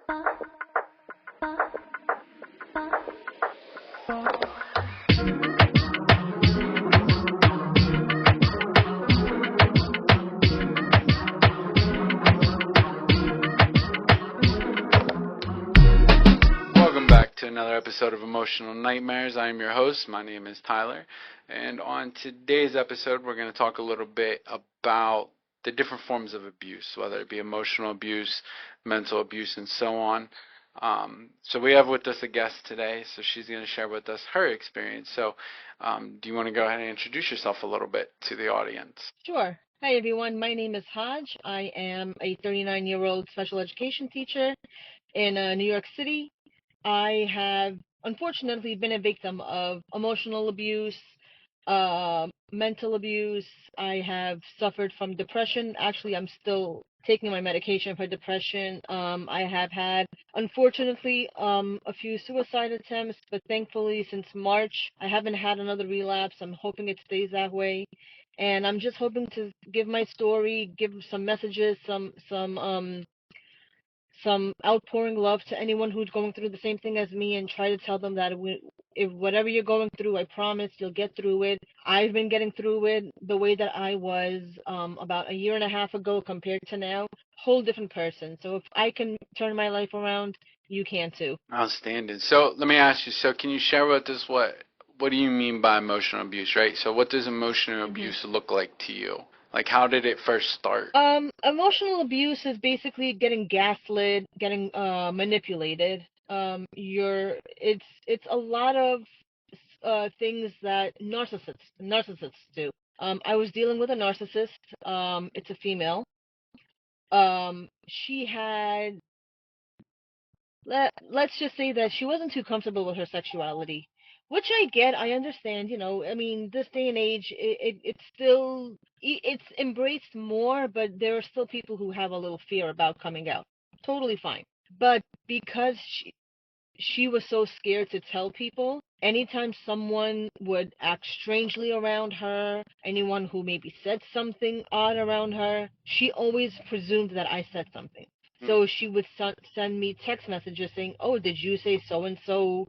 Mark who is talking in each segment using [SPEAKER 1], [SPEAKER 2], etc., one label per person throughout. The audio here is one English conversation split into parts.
[SPEAKER 1] Welcome back to another episode of Emotional Nightmares. I am your host. My name is Tyler. And on today's episode, we're going to talk a little bit about the different forms of abuse, whether it be emotional abuse, mental abuse, and so on. So we have with us a guest today, so she's going to share with us her experience. So do you want to go ahead and introduce yourself a little bit to the audience?
[SPEAKER 2] Sure. Hi, everyone. My name is Hodge. I am a 39-year-old special education teacher in New York City. I have unfortunately been a victim of emotional abuse, mental abuse. I have suffered from depression. Actually, I'm still taking my medication for depression. I have had, unfortunately, a few suicide attempts, but thankfully since March, I haven't had another relapse. I'm hoping it stays that way. And I'm just hoping to give my story, give some messages, some outpouring love to anyone who's going through the same thing as me, and try to tell them that if whatever you're going through, I promise you'll get through it. I've been getting through it the way that I was about a year and a half ago compared to now. Whole different person. So if I can turn my life around, you can too.
[SPEAKER 1] Outstanding. So let me ask you, so can you share with us what do you mean by emotional abuse, right? So what does emotional abuse look like to you? Like, how did it first start?
[SPEAKER 2] Emotional abuse is basically getting gaslit, getting manipulated. It's a lot of things that narcissists do. I was dealing with a narcissist. It's a female. She had let's just say that she wasn't too comfortable with her sexuality, which I get. I understand. I mean, this day and age, it's embraced more, but there are still people who have a little fear about coming out. Totally fine. But because she was so scared to tell people, anytime someone would act strangely around her, anyone who maybe said something odd around her, she always presumed that I said something. So she would send me text messages saying, "Oh, did you say so and so?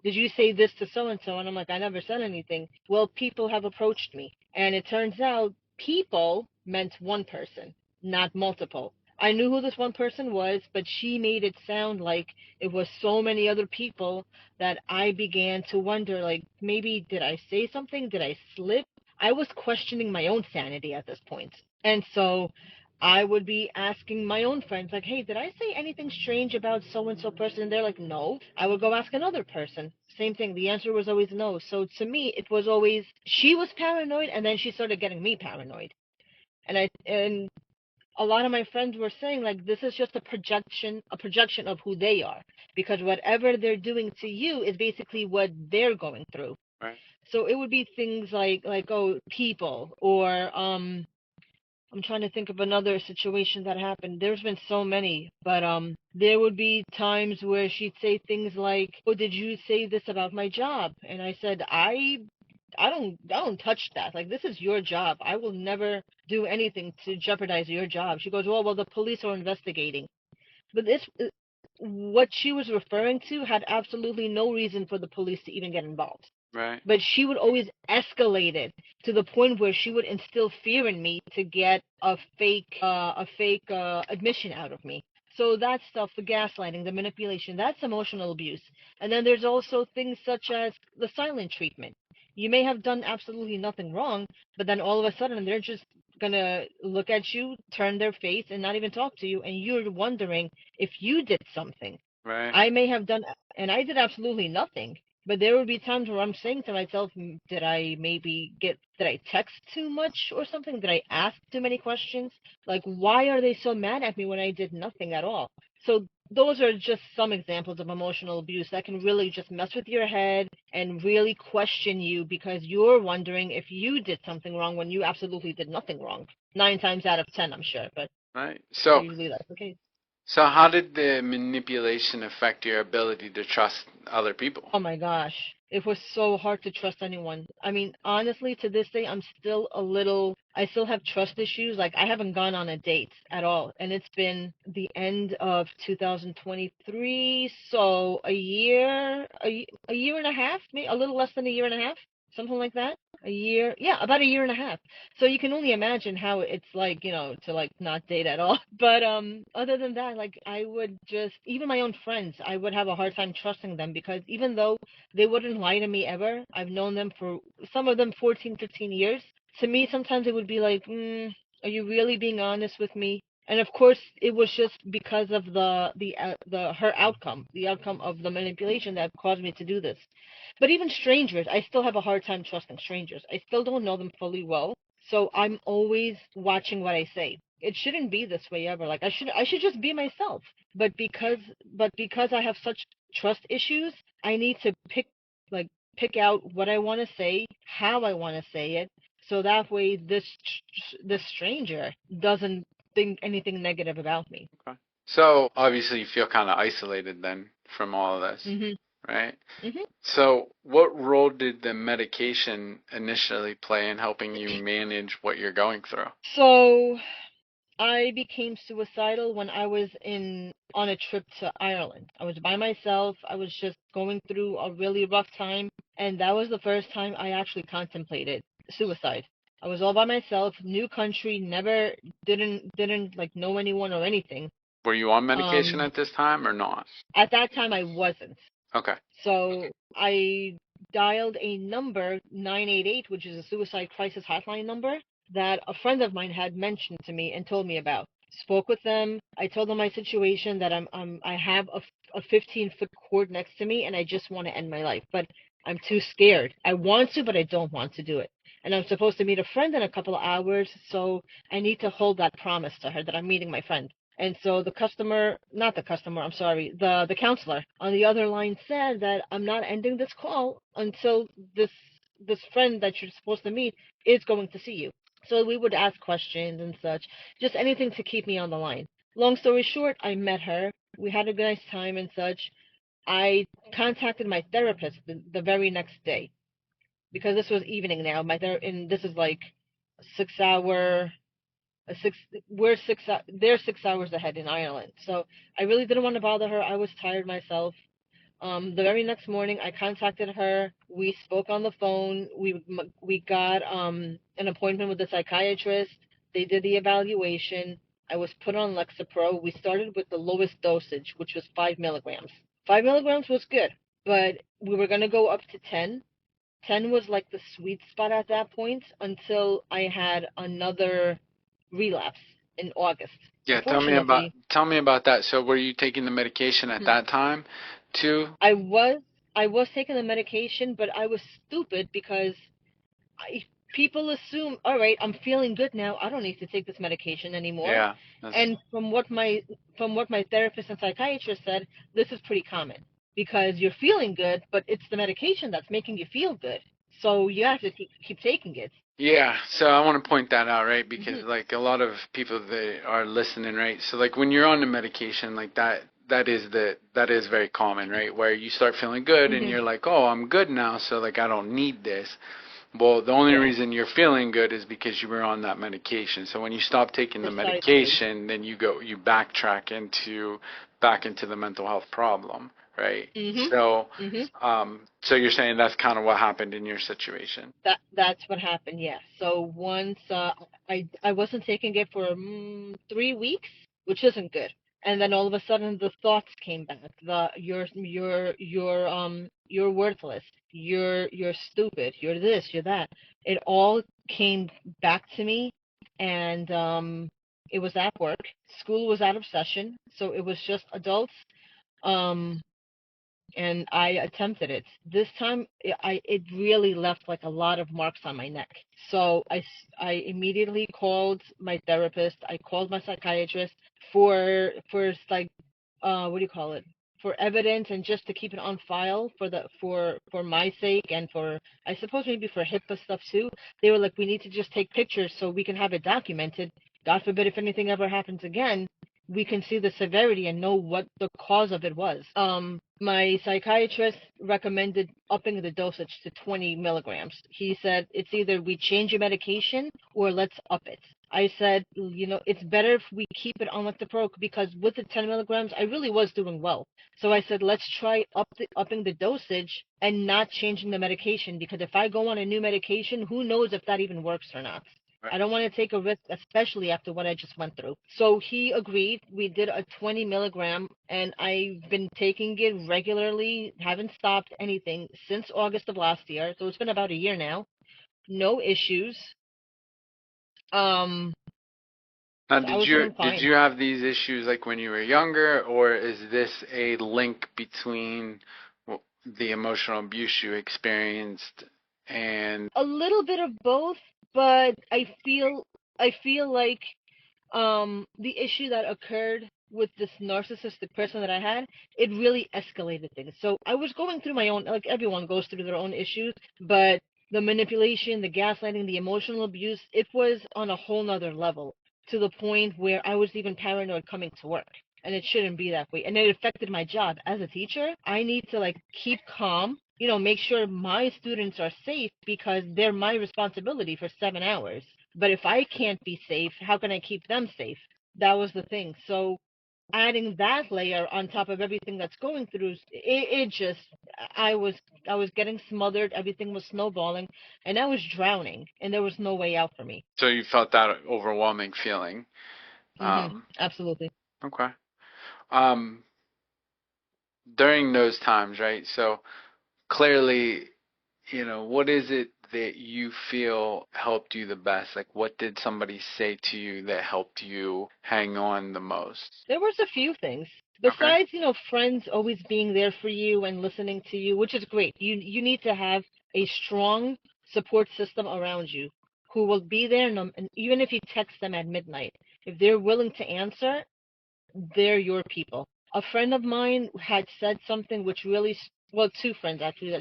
[SPEAKER 2] Did you say this to so and so?" And I'm like, "I never said anything." Well, people have approached me, and it turns out people meant one person, not multiple. I knew who this one person was, but she made it sound like it was so many other people that I began to wonder, like, maybe did I say something? Did I slip? I was questioning my own sanity at this point. And so I would be asking my own friends, like, "Hey, did I say anything strange about so and so person?" And they're like, "No." I would go ask another person. Same thing. The answer was always no. So to me, it was always she was paranoid, and then she started getting me paranoid. And a lot of my friends were saying, like, this is just a projection of who they are, because whatever they're doing to you is basically what they're going through.
[SPEAKER 1] Right.
[SPEAKER 2] So it would be things like oh, people, or I'm trying to think of another situation that happened. There's been so many, but there would be times where she'd say things like, "Oh, did you say this about my job?" And I said, I don't touch that. Like, this is your job. I will never do anything to jeopardize your job." She goes, well, the police are investigating. But what she was referring to had absolutely no reason for the police to even get involved.
[SPEAKER 1] Right.
[SPEAKER 2] But she would always escalate it to the point where she would instill fear in me to get a fake admission out of me. So that stuff, the gaslighting, the manipulation, that's emotional abuse. And then there's also things such as the silent treatment. You may have done absolutely nothing wrong, but then all of a sudden they're just gonna look at you, turn their face, and not even talk to you, and you're wondering if you did something.
[SPEAKER 1] Right.
[SPEAKER 2] I may have done, and I did absolutely nothing. But there would be times where I'm saying to myself, did I text too much or something? Did I ask too many questions? Like, why are they so mad at me when I did nothing at all? So those are just some examples of emotional abuse that can really just mess with your head and really question you, because you're wondering if you did something wrong when you absolutely did nothing wrong. 9 times out of 10, I'm sure, but
[SPEAKER 1] Right. So
[SPEAKER 2] usually that's the case.
[SPEAKER 1] So how did the manipulation affect your ability to trust other people?
[SPEAKER 2] Oh my gosh. It was so hard to trust anyone. I mean, honestly, to this day, I still have trust issues. Like, I haven't gone on a date at all. And it's been the end of 2023. So a year and a half, maybe a little less than a year and a half, something like that. A year, yeah, about a year and a half. So you can only imagine how it's like, to like not date at all. But other than that, like I would just, even my own friends, I would have a hard time trusting them because even though they wouldn't lie to me ever, I've known them for some of them 14, 15 years. To me, sometimes it would be like, are you really being honest with me? And of course, it was just because of the her outcome, the outcome of the manipulation that caused me to do this. But even strangers, I still have a hard time trusting strangers. I still don't know them fully well, so I'm always watching what I say. It shouldn't be this way ever. Like I should just be myself. But because I have such trust issues, I need to pick out what I want to say, how I want to say it, so that way this stranger doesn't think anything negative about me.
[SPEAKER 1] Okay. So obviously you feel kind of isolated then from all of this,
[SPEAKER 2] Mhm.
[SPEAKER 1] right?
[SPEAKER 2] Mhm.
[SPEAKER 1] So what role did the medication initially play in helping you manage what you're going through?
[SPEAKER 2] So I became suicidal when I was in on a trip to Ireland. I was by myself. I was just going through a really rough time, and that was the first time I actually contemplated suicide. I was all by myself, new country, never didn't like know anyone or anything.
[SPEAKER 1] Were you on medication
[SPEAKER 2] Um,
[SPEAKER 1] at this time or not?
[SPEAKER 2] at that time I wasn't.
[SPEAKER 1] Okay.
[SPEAKER 2] So I dialed a number 988, which is a suicide crisis hotline number that a friend of mine had mentioned to me and told me about. Spoke with them. I told them my situation that I have a 15-foot cord next to me and I just want to end my life, but I'm too scared. I want to, but I don't want to do it. And I'm supposed to meet a friend in a couple of hours, so I need to hold that promise to her that I'm meeting my friend. And so not the customer, I'm sorry, the counselor on the other line said that I'm not ending this call until this friend that you're supposed to meet is going to see you. So we would ask questions and such, just anything to keep me on the line. Long story short, I met her. We had a nice time and such. I contacted my therapist the very next day because this was evening now. And this is like 6 hour a six we're six they're 6 hours ahead in Ireland. So I really didn't want to bother her. I was tired myself. The very next morning I contacted her. We spoke on the phone. We got an appointment with the psychiatrist. They did the evaluation. I was put on Lexapro. We started with the lowest dosage, which was 5 milligrams. 5 milligrams was good, but we were going to go up to 10. 10 was like the sweet spot at that point until I had another relapse in August.
[SPEAKER 1] Yeah,
[SPEAKER 2] Unfortunately,
[SPEAKER 1] tell me about that. So were you taking the medication at
[SPEAKER 2] mhm,
[SPEAKER 1] that time too?
[SPEAKER 2] I was I was taking the medication, but I was stupid because I, people assume, all right, I'm feeling good now. I don't need to take this medication anymore.
[SPEAKER 1] Yeah, that's
[SPEAKER 2] And from what my therapist and psychiatrist said, this is pretty common because you're feeling good, but it's the medication that's making you feel good. So you have to keep taking it.
[SPEAKER 1] yeah. So I want to point that out, right? Because
[SPEAKER 2] Hmm.
[SPEAKER 1] like a lot of people that are listening, right? So like when you're on the medication, like that is very common, right? Where you start feeling good and
[SPEAKER 2] Hmm.
[SPEAKER 1] you're like, oh, I'm good now, so like I don't need this. Well, the only
[SPEAKER 2] Yeah,
[SPEAKER 1] reason you're feeling good is because you were on that medication. So when you stop taking the
[SPEAKER 2] precisely.
[SPEAKER 1] medication, then you backtrack back into the mental health problem, right?
[SPEAKER 2] Hmm.
[SPEAKER 1] So,
[SPEAKER 2] Hmm.
[SPEAKER 1] so you're saying that's kind of what happened in your situation.
[SPEAKER 2] That's what happened. Yeah. So once I wasn't taking it for 3 weeks, which isn't good. And then all of a sudden the thoughts came back. You're worthless. You're stupid. You're this. You're that. It all came back to me, and it was at work. School was out of session, so it was just adults. Um, and I attempted it. This time, it really left like a lot of marks on my neck. So I immediately called my therapist. I called my psychiatrist for like what do you call it? For evidence and just to keep it on file for my sake and for I suppose maybe for HIPAA stuff too. They were like, we need to just take pictures so we can have it documented. God forbid if anything ever happens again, we can see the severity and know what the cause of it was. My psychiatrist recommended upping the dosage to 20 milligrams. He said it's either we change your medication or let's up it. I said, it's better if we keep it on lactopro, because with the 10 milligrams, I really was doing well. So I said, let's try upping the dosage and not changing the medication, because if I go on a new medication, who knows if that even works or not. I don't want to take a risk, especially after what I just went through. So he agreed. We did a 20 milligram, and I've been taking it regularly, haven't stopped anything since August of last year. So it's been about a year now. No issues.
[SPEAKER 1] Now,
[SPEAKER 2] So I was doing
[SPEAKER 1] did
[SPEAKER 2] fine.
[SPEAKER 1] you have these issues like when you were younger, or is this a link between the emotional abuse you experienced and
[SPEAKER 2] A little bit of both, but I feel like the issue that occurred with this narcissistic person that I had, it really escalated things. So I was going through my own, like everyone goes through their own issues, but the manipulation, the gaslighting, the emotional abuse, it was on a whole nother level, to the point where I was even paranoid coming to work. And it shouldn't be that way. And it affected my job as a teacher. I need to like keep calm, make sure my students are safe, because they're my responsibility for 7 hours. But if I can't be safe, how can I keep them safe? That was the thing. So adding that layer on top of everything that's going through, it just, I was I was getting smothered. Everything was snowballing, and I was drowning, and there was no way out for me.
[SPEAKER 1] so you felt that overwhelming feeling?
[SPEAKER 2] Absolutely.
[SPEAKER 1] Okay. Um, During those times, right? So clearly, what is it that you feel helped you the best? Like, what did somebody say to you that helped you hang on the most?
[SPEAKER 2] There was a few things.
[SPEAKER 1] Okay.
[SPEAKER 2] Besides, friends always being there for you and listening to you, which is great. You need to have a strong support system around you who will be there, and even if you text them at midnight, if they're willing to answer, they're your people. A friend of mine had said something which really, well, two friends actually,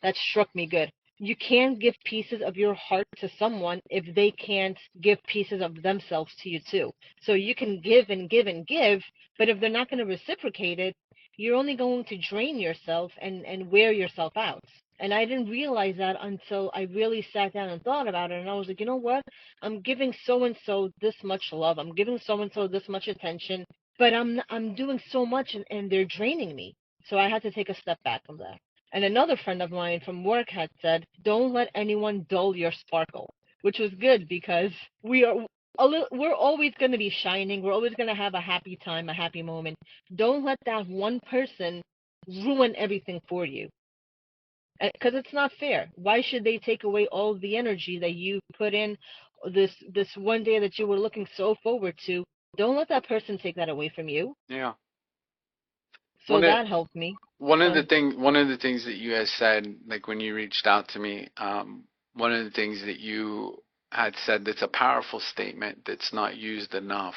[SPEAKER 2] that struck me good. You can't give pieces of your heart to someone if they can't give pieces of themselves to you too. So you can give and give and give, but if they're not going to reciprocate it, you're only going to drain yourself and wear yourself out. And I didn't realize that until I really sat down and thought about it. And I was like, you know what? I'm giving so and so this much love. I'm giving so and so this much attention, but I'm doing so much, and they're draining me. So I had to take a step back from that. And another friend of mine from work had said, "Don't let anyone dull your sparkle," which was good, because we're always going to be shining. We're always going to have a happy time, a happy moment. Don't let that one person ruin everything for you, because it's not fair. Why should they take away all of the energy that you put in this one day that you were looking so forward to? Don't let that person take that away from you.
[SPEAKER 1] Yeah.
[SPEAKER 2] So
[SPEAKER 1] One of
[SPEAKER 2] that helped me some.
[SPEAKER 1] one of the things that you had said, like when you reached out to me, one of the things that you had said that's a powerful statement that's not used enough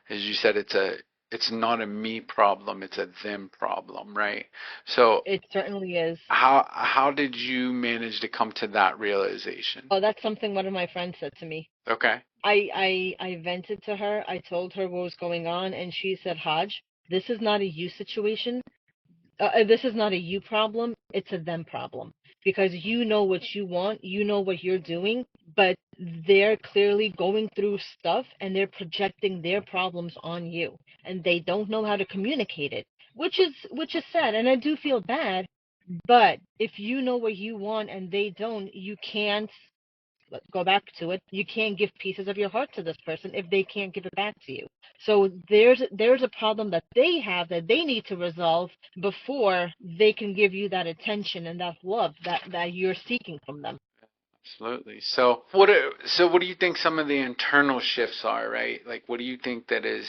[SPEAKER 1] is you said it's not a me problem, it's a them problem, right? So
[SPEAKER 2] It certainly is.
[SPEAKER 1] how did you manage to come to that realization?
[SPEAKER 2] Oh, that's something one of my friends said to me.
[SPEAKER 1] Okay.
[SPEAKER 2] I vented to her. I told her what was going on, and she said, "Hodge, this is not a you situation. This is not a you problem. It's a them problem, because you know what you want, you know what you're doing, but they're clearly going through stuff, and they're projecting their problems on you, and they don't know how to communicate it, which is sad, and I do feel bad. But if you know what you want and they don't, you can't, let's go back to it. You can't give pieces of your heart to this person if they can't give it back to you. So there's a problem that they have that they need to resolve before they can give you that attention and that love that you're seeking from them."
[SPEAKER 1] Absolutely. So what do you think some of the internal shifts are, right? Like what do you think that has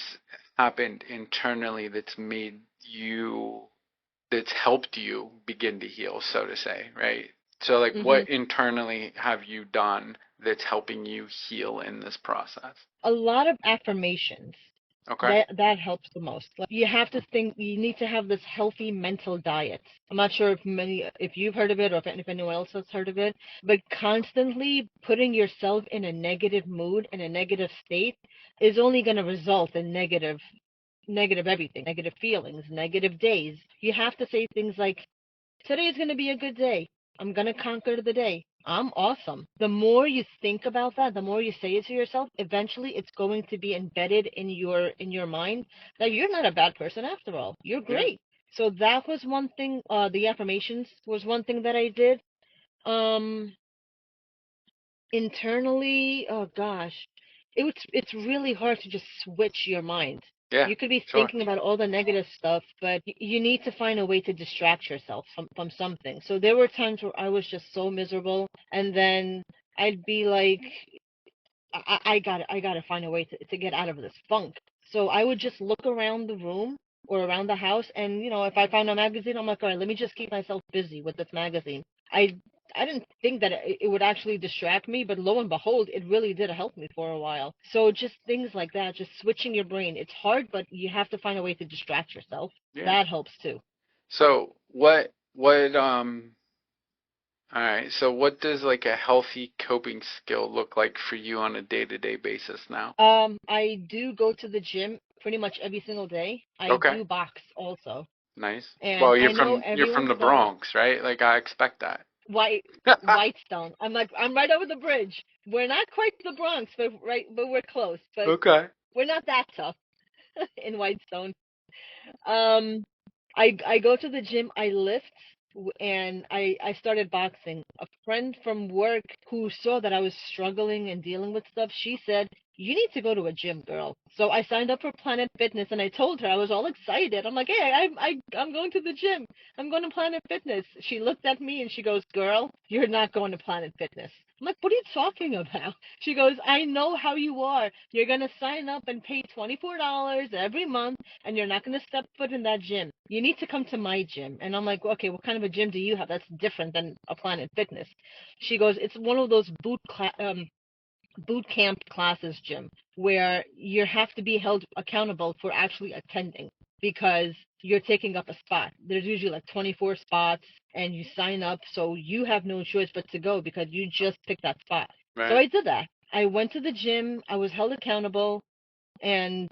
[SPEAKER 1] happened internally that's helped you begin to heal, so to say, right? So like
[SPEAKER 2] hmm
[SPEAKER 1] what internally have you done that's helping you heal in this process?
[SPEAKER 2] A lot of affirmations.
[SPEAKER 1] Okay.
[SPEAKER 2] That helps the most. Like, you have to think, you need to have this healthy mental diet. I'm not sure if you've heard of it, or if anyone else has heard of it, but constantly putting yourself in a negative mood, in a negative state, is only going to result in negative. negative everything, negative feelings, negative days. You have to say things like, today is going to be a good day. I'm going to conquer the day. I'm awesome. The more you think about that, the more you say it to yourself, eventually it's going to be embedded in your mind that you're not a bad person after all. You're
[SPEAKER 1] Yeah.
[SPEAKER 2] great. So that was one thing. The affirmations was one thing that I did. Um, Internally, oh gosh, it's really hard to just switch your mind.
[SPEAKER 1] Yeah.
[SPEAKER 2] You could be
[SPEAKER 1] Sure.
[SPEAKER 2] thinking about all the negative stuff, but you need to find a way to distract yourself from something. So there were times where I was just so miserable, and then I'd be like, I gotta find a way to get out of this funk. So I would just look around the room or around the house, and if I found a magazine, I'm like, all right, let me just keep myself busy with this magazine. I I didn't think that it would actually distract me, but lo and behold, it really did help me for a while. So just things like that, just switching your brain. It's hard, but you have to find a way to distract yourself.
[SPEAKER 1] Yeah.
[SPEAKER 2] That helps too.
[SPEAKER 1] So all right. So what does like a healthy coping skill look like for you on a day-to-day basis now?
[SPEAKER 2] I do go to the gym pretty much every single day. I
[SPEAKER 1] Okay.
[SPEAKER 2] do box also.
[SPEAKER 1] Nice.
[SPEAKER 2] And
[SPEAKER 1] Well,
[SPEAKER 2] I know
[SPEAKER 1] you're from
[SPEAKER 2] everyone's
[SPEAKER 1] the
[SPEAKER 2] about
[SPEAKER 1] Bronx, right? Like I expect that.
[SPEAKER 2] White Whitestone. I'm right over the bridge. We're not quite the Bronx, but we're close. But
[SPEAKER 1] Okay.
[SPEAKER 2] we're not that tough in Whitestone. Um, I go to the gym, I lift, and I started boxing. A friend from work who saw that I was struggling and dealing with stuff, she said, "You need to go to a gym, girl." So I signed up for Planet Fitness, and I told her I was all excited. I'm like, "Hey, I'm going to the gym. I'm going to Planet Fitness." She looked at me and she goes, "Girl, you're not going to Planet Fitness." I'm like, "What are you talking about?" She goes, "I know how you are. You're going to sign up and pay $24 every month, and you're not going to step foot in that gym. You need to come to my gym." And I'm like, "Okay, what kind of a gym do you have that's different than a Planet Fitness?" She goes, "It's one of those boot camp classes, gym, where you have to be held accountable for actually attending because you're taking up a spot. There's usually like 24 spots, and you sign up, so you have no choice but to go because you just picked that spot." So
[SPEAKER 1] Right.
[SPEAKER 2] I did that. I went to the gym. I was held accountable, and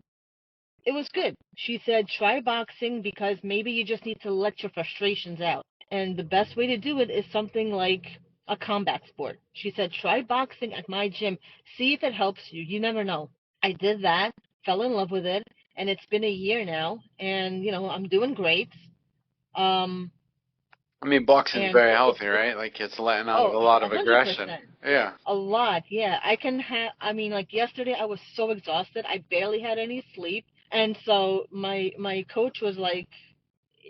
[SPEAKER 2] it was good. She said, "Try boxing because maybe you just need to let your frustrations out. And the best way to do it is something like a combat sport." She said, "Try boxing at my gym. See if it helps you. You never know." I did that, fell in love with it, and it's been a year now, and I'm doing great. Um,
[SPEAKER 1] I mean, boxing's
[SPEAKER 2] and
[SPEAKER 1] very
[SPEAKER 2] it's
[SPEAKER 1] healthy, right? Like it's letting out
[SPEAKER 2] oh,
[SPEAKER 1] a lot
[SPEAKER 2] a
[SPEAKER 1] of
[SPEAKER 2] hundred
[SPEAKER 1] aggression.
[SPEAKER 2] percent.
[SPEAKER 1] Yeah.
[SPEAKER 2] A lot, yeah. I mean, like yesterday I was so exhausted. I barely had any sleep. And so my coach was like,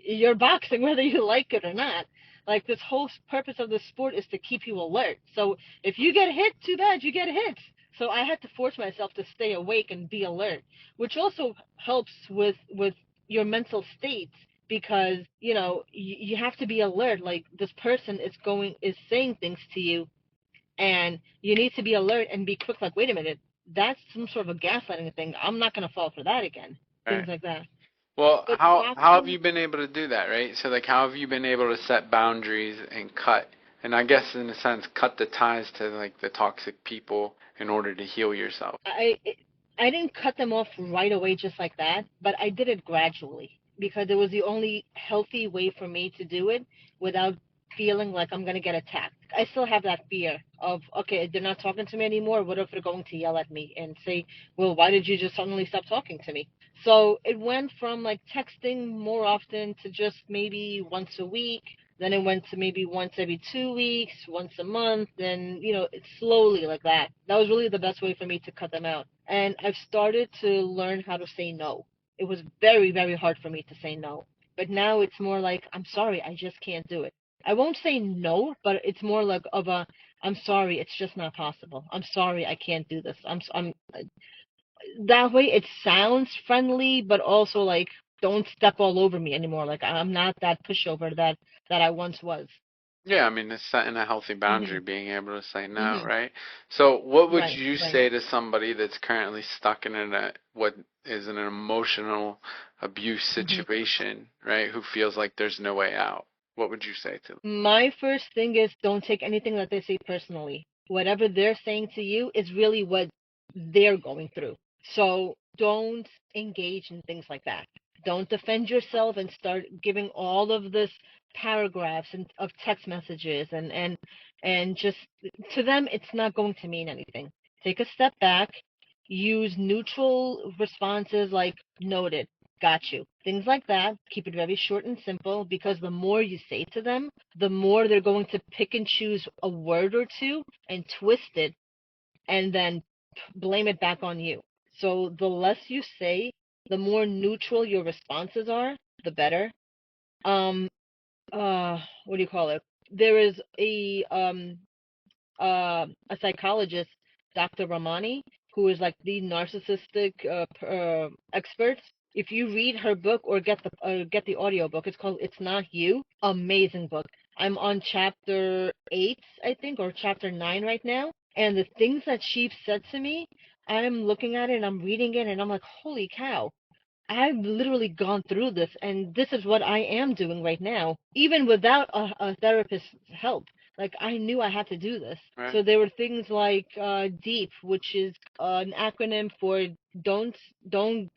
[SPEAKER 2] "You're boxing whether you like it or not. Like this whole purpose of the sport is to keep you alert. So if you get hit, too bad, you get hit." So I had to force myself to stay awake and be alert, which also helps with your mental state because you have to be alert. Like this person is saying things to you, and you need to be alert and be quick. Like, wait a minute, that's some sort of a gaslighting thing. I'm not gonna fall for that again. Things
[SPEAKER 1] Right.
[SPEAKER 2] like that.
[SPEAKER 1] Well,
[SPEAKER 2] But
[SPEAKER 1] how have
[SPEAKER 2] boxing.
[SPEAKER 1] you been able to do that, right? So like how have you been able to set boundaries and cut and I guess in a sense cut the ties to like the toxic people in order to heal yourself?
[SPEAKER 2] I didn't cut them off right away just like that, but I did it gradually because it was the only healthy way for me to do it without feeling like I'm gonna get attacked. I still have that fear of, okay, they're not talking to me anymore. What if they're going to yell at me and say, "Well, why did you just suddenly stop talking to me?" So it went from like texting more often to just maybe once a week. Then it went to maybe once every 2 weeks, once a month, and it's slowly like that. That was really the best way for me to cut them out. And I've started to learn how to say no. It was very, very hard for me to say no. But now it's more like, "I'm sorry, I just can't do it." I won't say no, but it's more like of a, "I'm sorry, it's just not possible. I'm sorry, I can't do this." I'm that way it sounds friendly, but also like, don't step all over me anymore. Like I'm not that pushover that I once was.
[SPEAKER 1] Yeah, I mean, it's setting a healthy boundary,
[SPEAKER 2] Mhm.
[SPEAKER 1] being able to say no,
[SPEAKER 2] Mhm.
[SPEAKER 1] right? So, what would
[SPEAKER 2] Right.
[SPEAKER 1] you
[SPEAKER 2] Right.
[SPEAKER 1] say to somebody that's currently stuck in what is an emotional abuse
[SPEAKER 2] Mhm.
[SPEAKER 1] situation, right? Who feels like there's no way out? What would you say to them?
[SPEAKER 2] My first thing is, don't take anything that they say personally. Whatever they're saying to you is really what they're going through. So don't engage in things like that. Don't defend yourself and start giving all of this paragraphs and of text messages and just to them it's not going to mean anything. Take a step back, use neutral responses like noted, got you. Things like that. Keep it very short and simple because the more you say to them, the more they're going to pick and choose a word or two and twist it and then blame it back on you. So the less you say, the more neutral your responses are, the better. Um, what do you call it? There is a psychologist, Dr. Ramani, who is like the narcissistic expert. If you read her book or get the audio book, it's called "It's Not You." Amazing book. I'm on chapter 8, I think, or chapter 9 right now. And the things that she said to me, I'm looking at it and I'm reading it and I'm like, holy cow. I've literally gone through this, and this is what I am doing right now, even without a therapist's help. Like I knew I had to do this.
[SPEAKER 1] Right.
[SPEAKER 2] So there were things like DEEP, which is an acronym for don't don't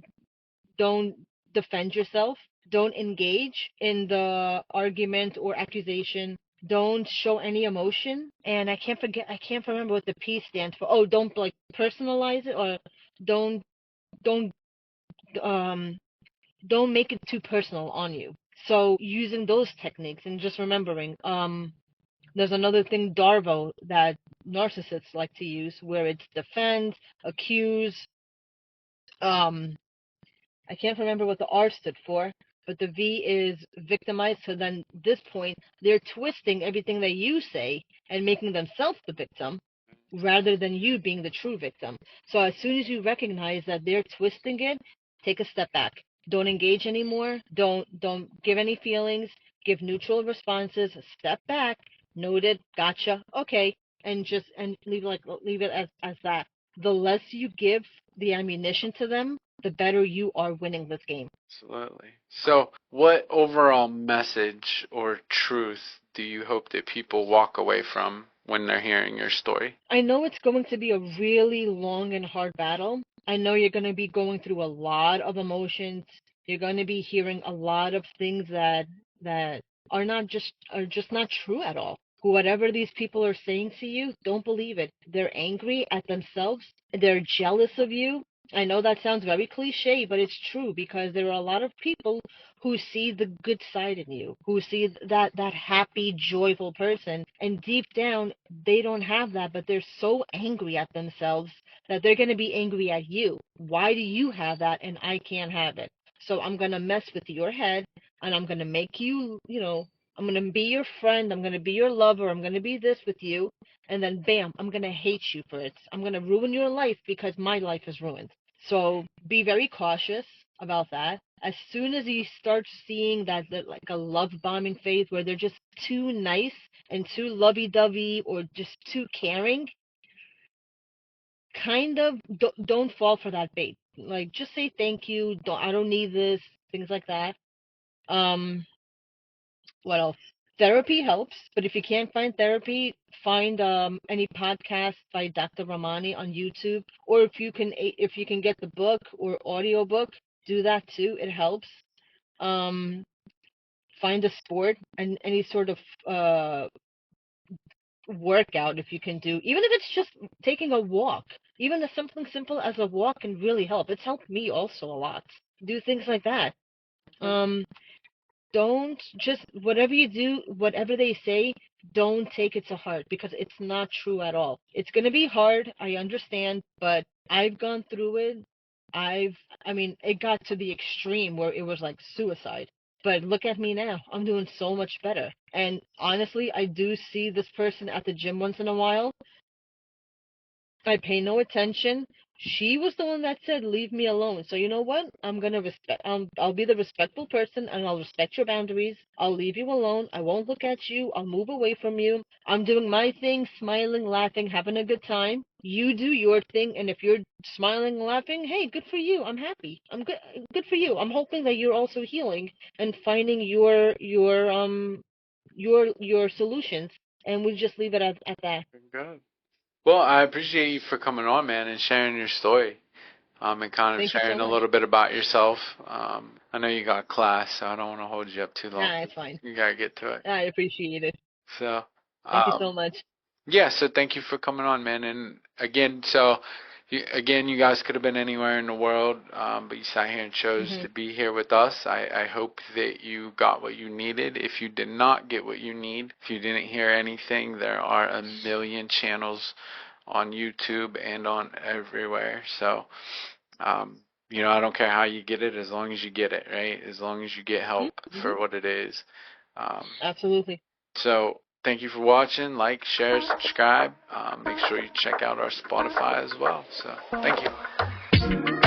[SPEAKER 2] don't defend yourself, don't engage in the argument or accusation, don't show any emotion, and I can't remember what the P stands for. Oh, don't like personalize it or don't don't um don't make it too personal on you. So using those techniques and just remembering, there's another thing, Darvo, that narcissists like to use, where it's defend, accuse. I can't remember what the R stood for, but the V is victimize. So then, this point, they're twisting everything that you say and making themselves the victim rather than you being the true victim. So as soon as you recognize that they're twisting it, take a step back. Don't engage anymore. Don't give any feelings. Give neutral responses. Step back. Noted. Gotcha. Okay. And just and leave it as that. The less you give the ammunition to them, the better you are winning this game.
[SPEAKER 1] Absolutely. So, what overall message or truth do you hope that people walk away from when they're hearing your story?
[SPEAKER 2] I know it's going to be a really long and hard battle. I know you're going to be going through a lot of emotions. You're going to be hearing a lot of things that are just not true at all. Whatever these people are saying to you, don't believe it. They're angry at themselves. They're jealous of you. I know that sounds very cliche, but it's true because there are a lot of people who see the good side in you, who see that happy, joyful person, and deep down they don't have that, but they're so angry at themselves that they're going to be angry at you. Why do you have that and I can't have it? So I'm going to mess with your head and I'm going to make you, I'm going to be your friend, I'm going to be your lover, I'm going to be this with you, and then bam, I'm going to hate you for it. I'm going to ruin your life because my life is ruined. So be very cautious about that. As soon as you start seeing that like a love bombing phase where they're just too nice and too lovey-dovey or just too caring, kind of don't fall for that bait. Like just say thank you, I don't need this, things like that. Um what else? Therapy helps, but if you can't find therapy, find any podcast by Dr. Ramani on YouTube, or if you can get the book or audio book, do that too. It helps. Um, find a sport and any sort of uh workout if you can do, even if it's just taking a walk. Even something simple as a walk can really help. It's helped me also a lot. Do things like that. Um, don't just whatever you do, whatever they say, don't take it to heart because it's not true at all. It's going to be hard, I understand, but I've gone through it. I've I mean, it got to the extreme where it was like suicide. But look at me now. I'm doing so much better. And honestly, I do see this person at the gym once in a while. I pay no attention. She was the one that said, "Leave me alone." So you know what? I'm gonna respect. I'll be the respectful person, and I'll respect your boundaries. I'll leave you alone. I won't look at you. I'll move away from you. I'm doing my thing, smiling, laughing, having a good time. You do your thing, and if you're smiling and laughing, hey, good for you. I'm happy. I'm good. Good for you. I'm hoping that you're also healing and finding your solutions. And we just leave it at that.
[SPEAKER 1] Good. Well, I appreciate you for coming on, man, and sharing your story. and kind of
[SPEAKER 2] Thank you so
[SPEAKER 1] sharing a
[SPEAKER 2] much.
[SPEAKER 1] little bit about yourself. I know you got class, so I don't want to hold you up too long.
[SPEAKER 2] Nah, it's fine.
[SPEAKER 1] You gotta get to it.
[SPEAKER 2] I appreciate it.
[SPEAKER 1] So,
[SPEAKER 2] Thank you so much.
[SPEAKER 1] yeah, so thank you for coming on, man. And again, you guys could have been anywhere in the world, but you sat here and chose
[SPEAKER 2] Hmm.
[SPEAKER 1] to be here with us. I hope that you got what you needed. If you did not get what you need, if you didn't hear anything, there are a million channels on YouTube and on everywhere. So, I don't care how you get it, as long as you get it, right? As long as you get help
[SPEAKER 2] Hmm.
[SPEAKER 1] for what it is. Um,
[SPEAKER 2] Absolutely.
[SPEAKER 1] so thank you for watching. Like, share, subscribe. Make sure you check out our Spotify as well. So thank you.